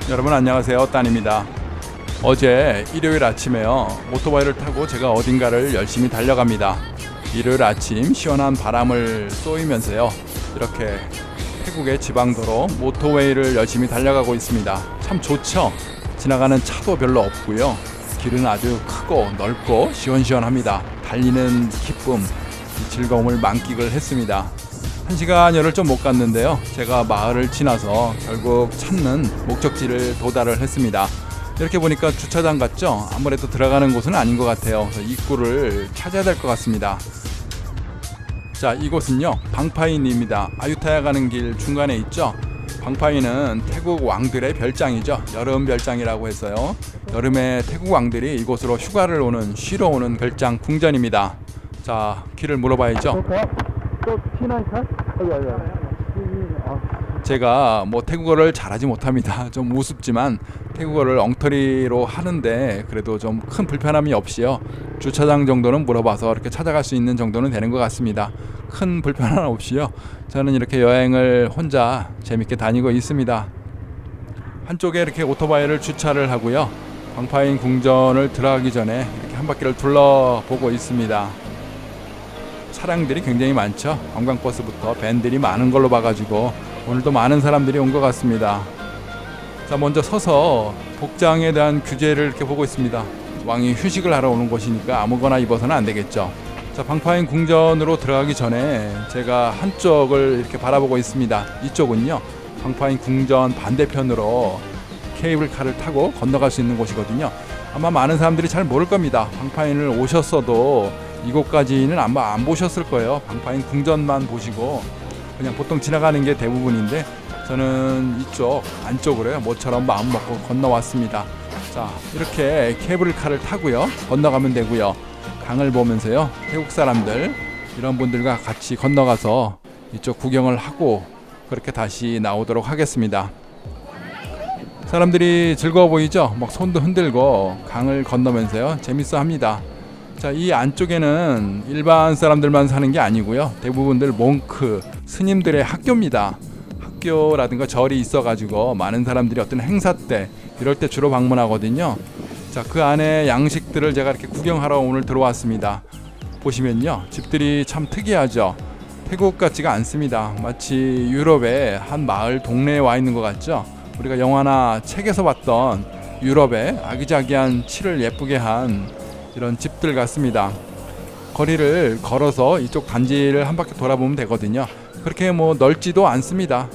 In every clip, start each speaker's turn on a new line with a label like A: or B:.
A: 여러분 안녕하세요, 딴입니다. 어제 일요일 아침에요, 오토바이를 타고 제가 어딘가를 열심히 달려갑니다. 일요일 아침 시원한 바람을 쏘이면서요, 이렇게 태국의 지방도로 모tor웨이를 열심히 달려가고 있습니다. 참 좋죠? 지나가는 차도 별로 없고요, 길은 아주 크고 넓고 시원시원합니다. 달리는 기쁨, 이 즐거움을 만끽을 했습니다. 1시간여를 좀 못 갔는데요, 제가 마을을 지나서 결국 찾는 목적지를 도달을 했습니다. 이렇게 보니까 주차장 같죠? 아무래도 들어가는 곳은 아닌 것 같아요. 입구를 찾아야 될 것 같습니다. 자, 이곳은요 방파인입니다. 아유타야 가는 길 중간에 있죠. 방파인은 태국 왕들의 별장이죠. 여름 별장이라고 해서요, 여름에 태국 왕들이 이곳으로 휴가를 오는, 쉬러 오는 별장 궁전입니다. 자, 길을 물어봐야죠. 제가 태국어를 잘하지 못합니다. 좀 우습지만 태국어를 엉터리로 하는데 그래도 좀 큰 불편함이 없이요, 주차장 정도는 물어봐서 이렇게 찾아갈 수 있는 정도는 되는 것 같습니다. 큰 불편함 없이요, 저는 이렇게 여행을 혼자 재밌게 다니고 있습니다. 한쪽에 이렇게 오토바이를 주차를 하고요, 방파인 궁전을 들어가기 전에 이렇게 한 바퀴를 둘러보고 있습니다. 차량들이 굉장히 많죠. 관광버스부터 밴들이 많은 걸로 봐가지고 오늘도 많은 사람들이 온 것 같습니다. 자, 먼저 서서 복장에 대한 규제를 이렇게 보고 있습니다. 왕이 휴식을 하러 오는 곳이니까 아무거나 입어서는 안 되겠죠. 자, 방파인 궁전으로 들어가기 전에 제가 한쪽을 이렇게 바라보고 있습니다. 이쪽은요, 방파인 궁전 반대편으로 케이블카를 타고 건너갈 수 있는 곳이거든요. 아마 많은 사람들이 잘 모를 겁니다. 방파인을 오셨어도 이곳까지는 아마 안 보셨을 거예요. 방파인 궁전만 보시고 그냥 보통 지나가는 게 대부분인데, 저는 이쪽 안쪽으로요, 모처럼 마음 먹고 건너왔습니다. 자, 이렇게 케이블카를 타고요 건너가면 되고요, 강을 보면서요, 태국 사람들 이런 분들과 같이 건너가서 이쪽 구경을 하고 그렇게 다시 나오도록 하겠습니다. 사람들이 즐거워 보이죠? 막 손도 흔들고 강을 건너면서요, 재밌어 합니다. 자, 이 안쪽에는 일반 사람들만 사는 게 아니고요, 대부분들 몽크, 스님들의 학교입니다. 학교라든가 절이 있어가지고 많은 사람들이 어떤 행사 때, 이럴 때 주로 방문하거든요. 자, 그 안에 양식들을 제가 이렇게 구경하러 오늘 들어왔습니다. 보시면요, 집들이 참 특이하죠. 태국 같지가 않습니다. 마치 유럽의 한 마을 동네에 와 있는 것 같죠. 우리가 영화나 책에서 봤던 유럽의 아기자기한 칠을 예쁘게 한 이런 집들 같습니다. 거리를 걸어서 이쪽 단지를 한 바퀴 돌아보면 되거든요. 그렇게 넓지도 않습니다.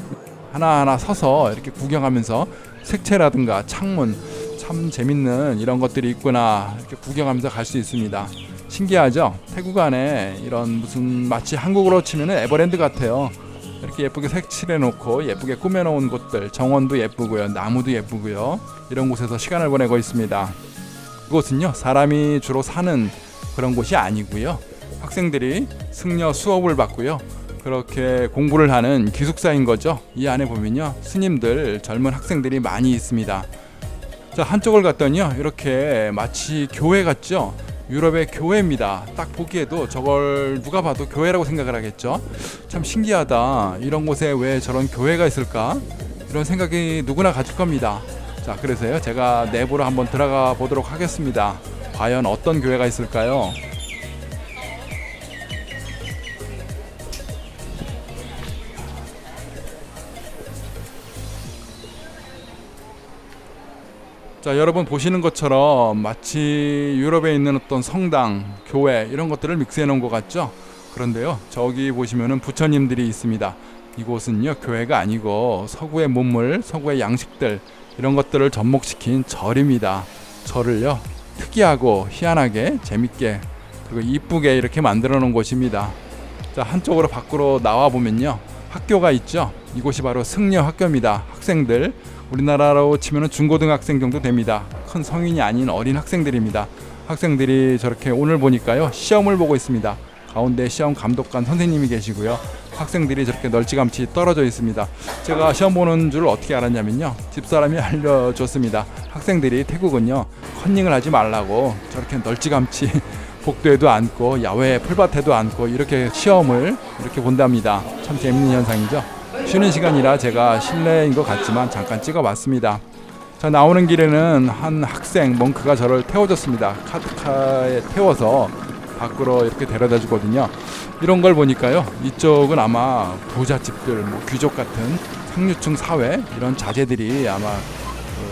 A: 하나하나 서서 이렇게 구경하면서 색채라든가 창문, 참 재밌는 이런 것들이 있구나, 이렇게 구경하면서 갈 수 있습니다. 신기하죠? 태국 안에 이런 무슨 마치 한국으로 치면 에버랜드 같아요. 이렇게 예쁘게 색칠해 놓고 예쁘게 꾸며 놓은 곳들, 정원도 예쁘고요, 나무도 예쁘고요, 이런 곳에서 시간을 보내고 있습니다. 이곳은요, 사람이 주로 사는 그런 곳이 아니고요, 학생들이 승려 수업을 받고요, 그렇게 공부를 하는 기숙사인 거죠. 이 안에 보면요, 스님들, 젊은 학생들이 많이 있습니다. 자, 한쪽을 갔더니요, 이렇게 마치 교회 같죠. 유럽의 교회입니다. 딱 보기에도 저걸 누가 봐도 교회라고 생각을 하겠죠. 참 신기하다, 이런 곳에 왜 저런 교회가 있을까, 이런 생각이 누구나 가질 겁니다. 자, 그래서요, 제가 내부로 한번 들어가 보도록 하겠습니다. 과연 어떤 교회가 있을까요? 자, 여러분 보시는 것처럼 마치 유럽에 있는 어떤 성당, 교회, 이런 것들을 믹스해 놓은 것 같죠? 그런데요, 저기 보시면은 부처님들이 있습니다. 이곳은요, 교회가 아니고 서구의 문물, 서구의 양식들, 이런 것들을 접목시킨 절입니다. 절을요, 특이하고 희한하게 재밌게 그리고 이쁘게 이렇게 만들어 놓은 곳입니다. 자, 한쪽으로 밖으로 나와 보면요, 학교가 있죠. 이곳이 바로 승려 학교입니다. 학생들, 우리나라로 치면 중고등학생 정도 됩니다. 큰 성인이 아닌 어린 학생들입니다. 학생들이 저렇게 오늘 보니까요, 시험을 보고 있습니다. 가운데 시험 감독관 선생님이 계시고요, 학생들이 저렇게 널찌감치 떨어져 있습니다. 제가 시험 보는 줄 어떻게 알았냐면요, 집사람이 알려줬습니다. 학생들이 태국은요, 컨닝을 하지 말라고 저렇게 널찌감치 복도에도 앉고 야외 풀밭에도 앉고 이렇게 시험을 이렇게 본답니다. 참 재밌는 현상이죠. 쉬는 시간이라 제가 실내인 것 같지만 잠깐 찍어봤습니다. 자, 나오는 길에는 한 학생 멍크가 저를 태워줬습니다. 카트카에 태워서 밖으로 이렇게 데려다 주거든요. 이런 걸 보니까요, 이쪽은 아마 부잣집들, 뭐 귀족 같은 상류층 사회, 이런 자제들이 아마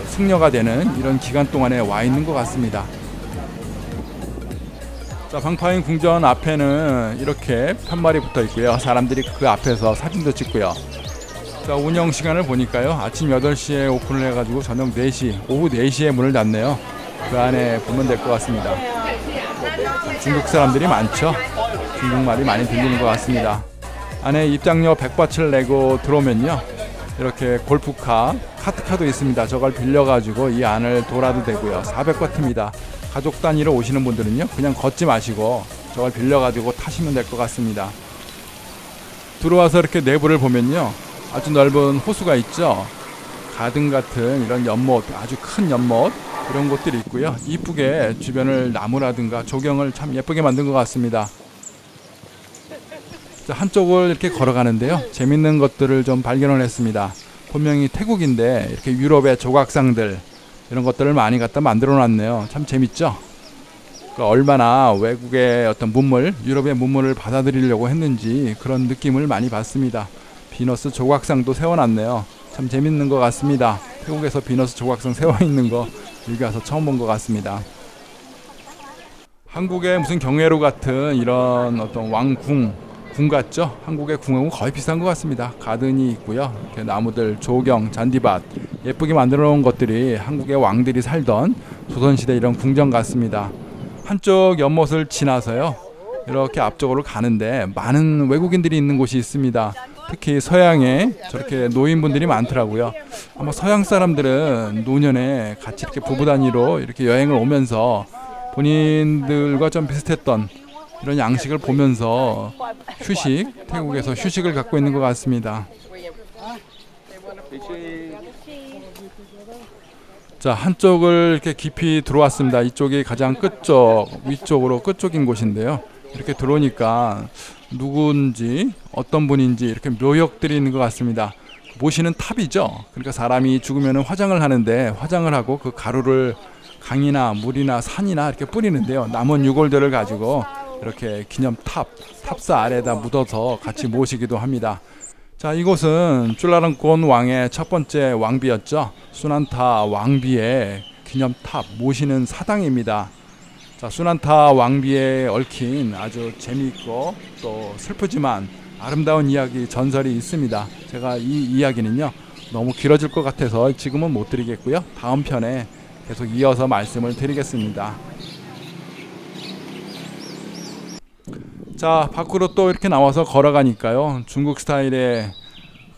A: 승려가 되는 이런 기간 동안에 와 있는 것 같습니다. 자, 방파인 궁전 앞에는 이렇게 편말이 붙어 있고요. 사람들이 그 앞에서 사진도 찍고요. 자, 운영 시간을 보니까요, 아침 8시에 오픈을 해가지고 저녁 4시, 오후 4시에 문을 닫네요. 그 안에 보면 될 것 같습니다. 중국 사람들이 많죠. 중국말이 많이 들리는 것 같습니다. 안에 입장료 100바트를 내고 들어오면요, 이렇게 골프카, 카트카도 있습니다. 저걸 빌려가지고 이 안을 돌아도 되고요. 400바트입니다. 가족 단위로 오시는 분들은요, 그냥 걷지 마시고 저걸 빌려가지고 타시면 될 것 같습니다. 들어와서 이렇게 내부를 보면요, 아주 넓은 호수가 있죠. 가든 같은 이런 연못, 아주 큰 연못, 이런 곳들이 있고요. 이쁘게 주변을 나무라든가 조경을 참 예쁘게 만든 것 같습니다. 자, 한쪽을 이렇게 걸어가는데요, 재밌는 것들을 좀 발견을 했습니다. 분명히 태국인데 이렇게 유럽의 조각상들, 이런 것들을 많이 갖다 만들어 놨네요. 참 재밌죠. 그러니까 얼마나 외국의 어떤 문물, 유럽의 문물을 받아들이려고 했는지 그런 느낌을 많이 받습니다. 비너스 조각상도 세워놨네요. 참 재밌는 것 같습니다. 태국에서 비너스 조각상 세워있는 거 여기 와서 처음 본 것 같습니다. 한국의 무슨 경회로 같은 이런 어떤 왕궁, 궁 같죠? 한국의 궁하고 거의 비슷한 것 같습니다. 가든이 있고요. 이렇게 나무들, 조경, 잔디밭, 예쁘게 만들어 놓은 것들이 한국의 왕들이 살던 조선시대 이런 궁전 같습니다. 한쪽 연못을 지나서요, 이렇게 앞쪽으로 가는데 많은 외국인들이 있는 곳이 있습니다. 특히 서양에 저렇게 노인분들이 많더라고요. 아마 서양 사람들은 노년에 같이 이렇게 부부 단위로 이렇게 여행을 오면서 본인들과 좀 비슷했던 이런 양식을 보면서 휴식, 태국에서 휴식을 갖고 있는 것 같습니다. 자, 한쪽을 이렇게 깊이 들어왔습니다. 이쪽이 가장 끝쪽, 위쪽으로 끝쪽인 곳인데요. 이렇게 들어오니까 누군지 어떤 분인지 이렇게 묘역들이 있는 것 같습니다. 모시는 탑이죠. 그러니까 사람이 죽으면 화장을 하는데 화장을 하고 그 가루를 강이나 물이나 산이나 이렇게 뿌리는데요. 남은 유골들을 가지고 이렇게 기념 탑사 아래에다 묻어서 같이 모시기도 합니다. 자, 이곳은 쭈라랑콘 왕의 첫 번째 왕비였죠. 수난타 왕비의 기념 탑 모시는 사당입니다. 자, 수난타 왕비에 얽힌 아주 재미있고 또 슬프지만 아름다운 이야기, 전설이 있습니다. 제가 이 이야기는요, 너무 길어질 것 같아서 지금은 못 드리겠고요. 다음 편에 계속 이어서 말씀을 드리겠습니다. 자, 밖으로 또 이렇게 나와서 걸어가니까요, 중국 스타일의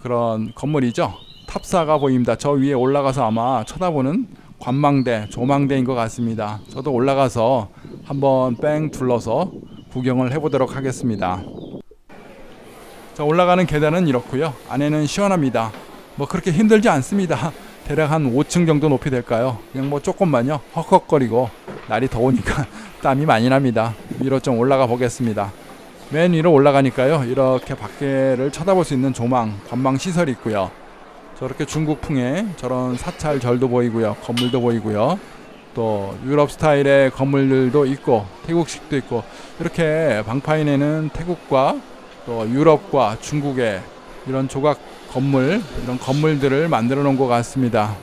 A: 그런 건물이죠. 탑사가 보입니다. 저 위에 올라가서 아마 쳐다보는 관망대, 조망대인 것 같습니다. 저도 올라가서 한번 뺑 둘러서 구경을 해보도록 하겠습니다. 자, 올라가는 계단은 이렇고요. 안에는 시원합니다. 뭐 그렇게 힘들지 않습니다. 대략 한 5층 정도 높이 될까요? 그냥 뭐 조금만요, 헉헉거리고 날이 더우니까 땀이 많이 납니다. 위로 좀 올라가 보겠습니다. 맨 위로 올라가니까요, 이렇게 밖에를 쳐다볼 수 있는 조망, 관망 시설이 있고요. 저렇게 중국풍의 저런 사찰절도 보이고요. 건물도 보이고요. 또 유럽 스타일의 건물들도 있고 태국식도 있고, 이렇게 방파인에는 태국과 또 유럽과 중국의 이런 조각 건물, 이런 건물들을 만들어 놓은 것 같습니다.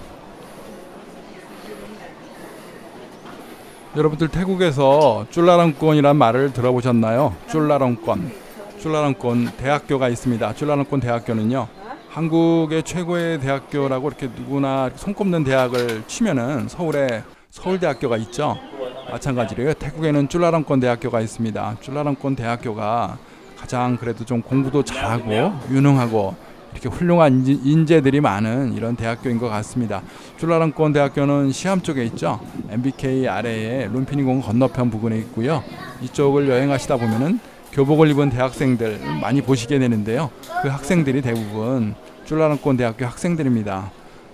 A: 여러분들 태국에서 쭈라랑콘이란 말을 들어보셨나요? 쭈라랑콘 대학교가 있습니다. 쭈라랑콘 대학교는요, 한국의 최고의 대학교라고 이렇게 누구나 손꼽는 대학을 치면은 서울에 서울대학교가 있죠. 마찬가지로요, 태국에는 쭈라랑콘 대학교가 있습니다. 쭈라랑콘 대학교가 가장 그래도 좀 공부도 잘하고 유능하고 이렇게 훌륭한 인재들이 많은 이런 대학교인 것 같습니다. 쭈라랑콘 대학교는 시암 쪽에 있죠. MBK 아래에 룸피니공 건너편 부근에 있고요. 이쪽을 여행하시다 보면은 교복을 입은 대학생들 많이 보시게 되는데요. 그 학생들이 대부분 쭈라랑콘 대학교 학생들입니다.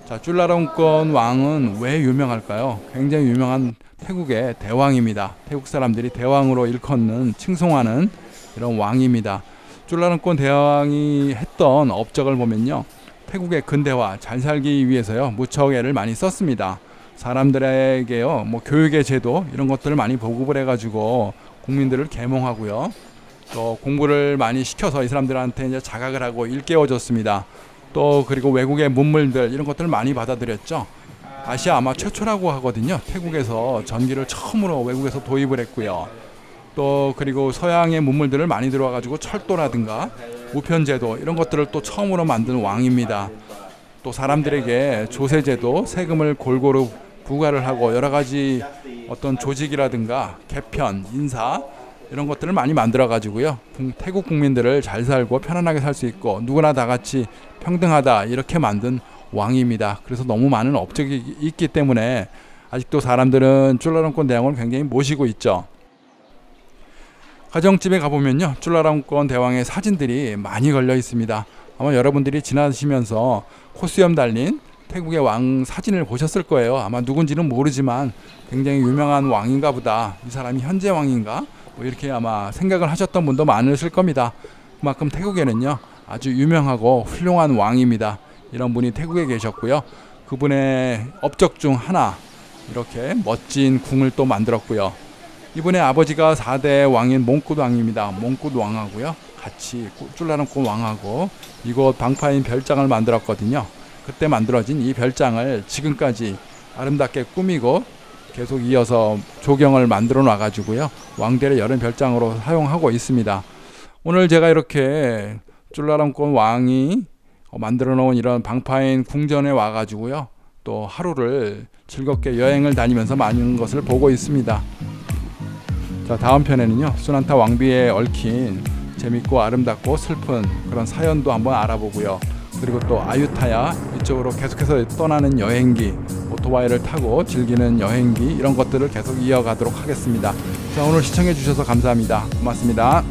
A: 자, 쭈라랑콘 왕은 왜 유명할까요? 굉장히 유명한 태국의 대왕입니다. 태국 사람들이 대왕으로 일컫는, 칭송하는 이런 왕입니다. 쭈라랑콘 대왕이 했던 업적을 보면요, 태국의 근대화 잘 살기 위해서요 무척 애를 많이 썼습니다. 사람들에게요 뭐 교육의 제도 이런 것들을 많이 보급을 해가지고 국민들을 계몽하고요 또 공부를 많이 시켜서 이 사람들한테 이제 자각을 하고 일깨워줬습니다. 또 그리고 외국의 문물들 이런 것들을 많이 받아들였죠. 아시아 아마 최초라고 하거든요. 태국에서 전기를 처음으로 외국에서 도입을 했고요. 또 그리고 서양의 문물들을 많이 들어와가지고 철도라든가 우편제도 이런 것들을 또 처음으로 만든 왕입니다. 또 사람들에게 조세제도 세금을 골고루 부과를 하고 여러 가지 어떤 조직이라든가 개편, 인사 이런 것들을 많이 만들어 가지고요 태국 국민들을 잘 살고 편안하게 살 수 있고 누구나 다 같이 평등하다 이렇게 만든 왕입니다. 그래서 너무 많은 업적이 있기 때문에 아직도 사람들은 쫄라롱권 대왕을 굉장히 모시고 있죠. 가정집에 가보면요 쫄라롱권 대왕의 사진들이 많이 걸려 있습니다. 아마 여러분들이 지나시면서 코수염 달린 태국의 왕 사진을 보셨을 거예요. 아마 누군지는 모르지만 굉장히 유명한 왕인가 보다, 이 사람이 현재 왕인가 뭐 이렇게 아마 생각을 하셨던 분도 많으실 겁니다. 그만큼 태국에는요 아주 유명하고 훌륭한 왕입니다. 이런 분이 태국에 계셨고요. 그분의 업적 중 하나 이렇게 멋진 궁을 또 만들었고요. 이분의 아버지가 4대 왕인 몽굿 왕입니다. 몽굿 왕하고요 같이 쫄라롱권 왕하고 이곳 방파인 별장을 만들었거든요. 그때 만들어진 이 별장을 지금까지 아름답게 꾸미고 계속 이어서 조경을 만들어 놔가지고요 왕들의 여름 별장으로 사용하고 있습니다. 오늘 제가 이렇게 쫄라롱권 왕이 만들어 놓은 이런 방파인 궁전에 와가지고요 또 하루를 즐겁게 여행을 다니면서 많은 것을 보고 있습니다. 자, 다음 편에는요 수난타 왕비에 얽힌 재밌고 아름답고 슬픈 그런 사연도 한번 알아보고요. 그리고 또 아유타야 이쪽으로 계속해서 떠나는 여행기, 오토바이를 타고 즐기는 여행기 이런 것들을 계속 이어가도록 하겠습니다. 자, 오늘 시청해 주셔서 감사합니다. 고맙습니다.